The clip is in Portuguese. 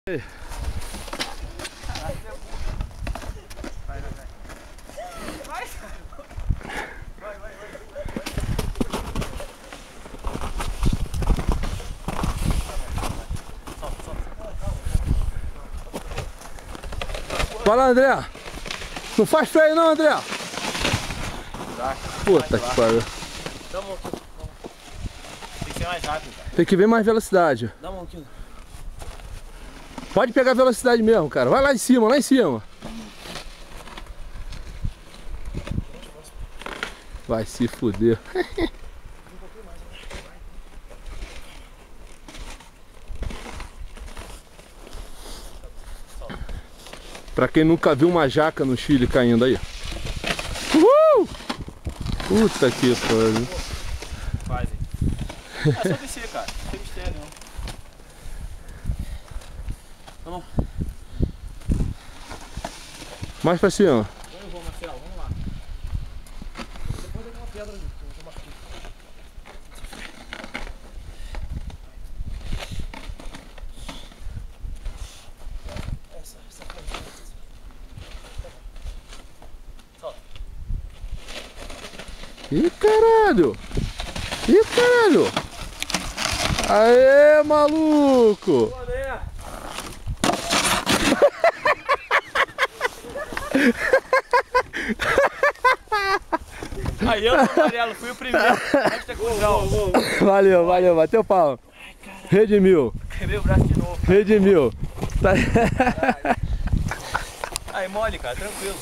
Vai. Vai lá, André. Não faz freio não, André. Puta que pariu. Dá uma mão aqui. Tem que ser mais rápido, cara. Tem que ver mais velocidade. Dá uma mão aqui. Pode pegar velocidade mesmo, cara. Vai lá em cima, lá em cima. Vai se fuder. Pra quem nunca viu uma jaca no Chile caindo aí. Uhul! Puta que pariu. Faz aí. É só descer, cara. Não tem mistério, não. Vamos. Mais pra cima. Eu vou, Marcelo. Vamos lá. Depois eu dou uma pedra ali. Eu vou bater. Essa coisa. Solta. Ih, caralho! Ih, caralho! Aê, maluco! Boa, André. Aí eu, amarelo, fui o primeiro. Valeu, valeu, bateu pau. Redimiu. Quebrei o braço de novo. Redimiu. Tá... Aí mole, cara, tranquilo.